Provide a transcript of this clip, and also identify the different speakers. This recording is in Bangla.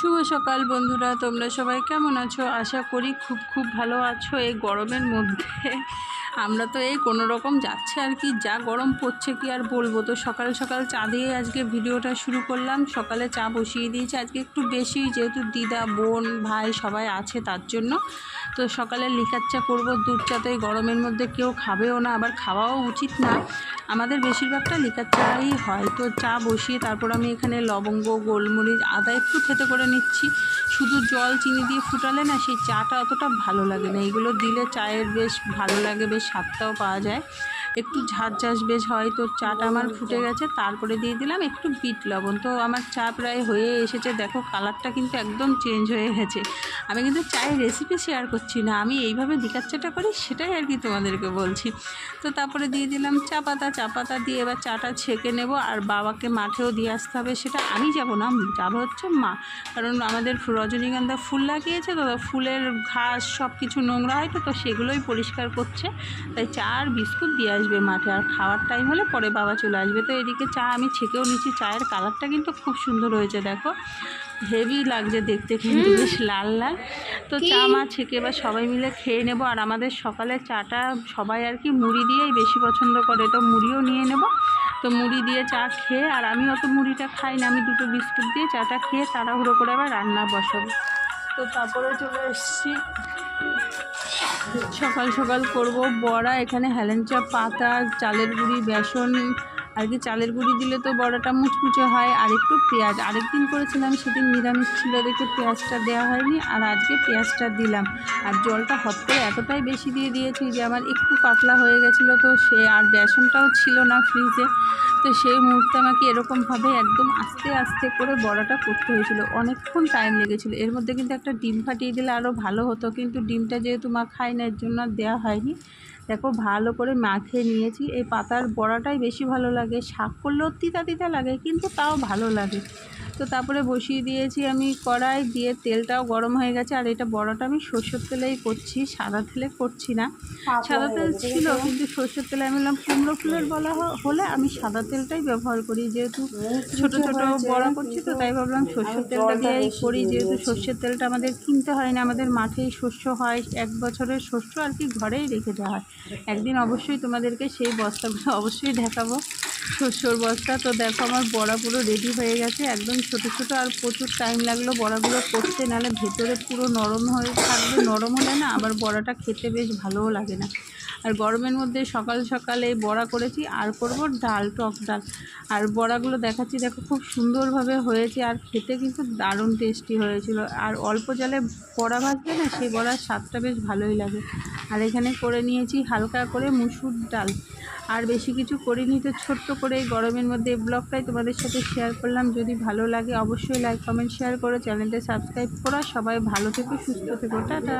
Speaker 1: শুভ সকাল বন্ধুরা, তোমরা সবাই কেমন আছো? আশা করি খুব ভালো আছো। এই গরমের মধ্যে আমরা তো এই কোনো রকম যাচ্ছে আর কি, যা গরম পড়ছে কি আর বলবো। তো সকাল সকাল চা দিয়ে আজকে ভিডিওটা শুরু করলাম। সকালে চা বসিয়ে দিয়েছি, আজকে একটু বেশি, যেহেতু দিদা বোন ভাই সবাই আছে তার জন্য। তো সকালে লিকার চা করবো, দুধ চা তো এই গরমের মধ্যে কেউ খাবেও না, আবার খাওয়াও উচিত না। আমাদের বেশিরভাগটা লিকার চাই হয়। তো চা বসিয়ে তারপর আমি এখানে লবঙ্গ, গোলমরিচ, আদা একটু থেতে করে নিচ্ছি। শুধু জল চিনি দিয়ে ফুটালে না সেই চাটা অতটা ভালো লাগে না, এগুলো দিলে চায়ের বেশ ভালো লাগে, বেশ স্বাদটাও পাওয়া যায়, একটু ঝাঁঝ বেশ হয়। তো চাটা আমার ফুটে গেছে, তারপরে দিয়ে দিলাম একটু বিট লবণ। তো আমার চা প্রায় হয়ে এসেছে, দেখো কালারটা কিন্তু একদম চেঞ্জ হয়ে গেছে। আমি কিন্তু চায়ের রেসিপি শেয়ার করছি না, আমি এইভাবে লিকার চাটা করি সেটাই আর কি তোমাদেরকে বলছি। তো তারপরে দিয়ে দিলাম চা পাতা দিয়ে এবার চাটা ছেঁকে নেব। আর বাবাকে মাঠেও দিয়ে আসতে হবে, সেটা আমি যাব না, যাবো হচ্ছে মা, কারণ আমাদের রজনীগন্ধা ফুল লাগিয়েছে, তো ফুলের ঘাস সব কিছু নোংরা হয়, তো সেগুলোই পরিষ্কার করছে। তাই চা আর বিস্কুট দিয়ে আসবে মাঠে, আর খাওয়ার টাইম হলে পরে বাবা চলে আসবে। তো এদিকে চা আমি ছেঁকেও নিচ্ছি। চায়ের কালারটা কিন্তু খুব সুন্দর হয়েছে, দেখো হেভি লাগছে দেখতে, কিন্তু বেশ লাল লাল। তো চা মা ছেঁকে এবার সবাই মিলে খেয়ে নেব। আর আমাদের সকালে চাটা সবাই আর কি মুড়ি দিয়েই বেশি পছন্দ করে, তো মুড়িও নিয়ে নেব। তো মুড়ি দিয়ে চা খেয়ে, আর আমি অত মুড়িটা খাই না, আমি দুটো বিস্কুট দিয়ে চাটা খেয়ে তাড়াহুড়ো করে আবার রান্না বসাবো। তো তারপরে চলে এসেছি, সকাল সকাল করব বড়া। এখানে হেলেঞ্চা পাতা, চালের গুঁড়ি, বেসন আর কি, চালের গুঁড়ি দিলে তো বড়াটা মুচমুচে হয়, আর একটু পেঁয়াজ। আরেকদিন করেছিলাম, সেদিন নিরামিষ ছিল দেখে পেঁয়াজটা দেওয়া হয়নি, আর আজকে পেঁয়াজটা দিলাম। আর জলটা হট করে এতটাই বেশি দিয়ে দিয়েছি যে আমার একটু পাতলা হয়ে গেছিলো। তো সে আর বেসনটাও ছিল না ফ্রিজে, তো সেই মুহূর্তে আমাকে এরকমভাবে একদম আস্তে আস্তে করে বড়াটা করতে হয়েছিল, অনেকক্ষণ টাইম লেগেছিলো। এর মধ্যে কিন্তু একটা ডিম ফাটিয়ে দিলে আরও ভালো হতো, কিন্তু ডিমটা যেহেতু মা খায় না এর জন্য আর দেওয়া হয়নি। দেখো ভালো করে মাখিয়ে নিয়েছি। এই পাতার বড়াটাই বেশি ভালো লাগে, শাক করলেও তিতা লাগে, কিন্তু তাও ভালো লাগে। তো তারপরে বসিয়ে দিয়েছি আমি কড়াই, দিয়ে তেলটাও গরম হয়ে গেছে। আর এটা বড়াটা আমি সরষের তেলেই করছি, সাদা তেলে করছি না। সাদা তেল ছিল, কিন্তু সরষের তেলে আমি বললাম কুমড়ো ফুলের বলা হলে আমি সাদা তেলটাই ব্যবহার করি, যেহেতু ছোট ছোট বড়া করছি, তো তাই ভাবলাম সরষের তেলটা দিয়েই করি। যেহেতু সরষের তেলটা আমাদের কিনতে হয় না, আমাদের মাঠেই শস্য হয়, 1 বছরের শস্য আর কি ঘরেই রেখে দেওয়া হয়। একদিন অবশ্যই তোমাদেরকে সেই বস্তাগুলো অবশ্যই দেখাবো, শস্যর বস্তা। তো দেখো আমার বড়া পুরো রেডি হয়ে গেছে, একদম ছোট ছোট, আর প্রচুর টাইম লাগলো বড়াগুলো করতে, নাহলে ভেতরে পুরো নরম হয়ে থাকবে, নরম হলে না আবার বড়াটা খেতে বেশ ভালোও লাগে না। আর গরমের মধ্যে সকাল সকাল এই বড়া করেছি, আর করব ডাল, টক ডাল। আর বড়াগুলো দেখাচ্ছি, দেখো খুব সুন্দরভাবে হয়েছে, আর খেতে কিন্তু দারুণ টেস্টি হয়েছিল। আর অল্প জালে বড়া ভাজবে না, সেই বড়ার স্বাদটা বেশ ভালোই লাগে। আর এখানে করে নিয়েছি হালকা করে মুসুর ডাল, আর বেশি কিছু করিনি। তো ছোট্ট করে এই গরমের মধ্যে এই ব্লগটাই তোমাদের সাথে শেয়ার করলাম। যদি ভালো লাগে অবশ্যই লাইক কমেন্ট শেয়ার করো, চ্যানেলটা সাবস্ক্রাইব করো। সবাই ভালো থেকো, সুস্থ থেকো, টাটা।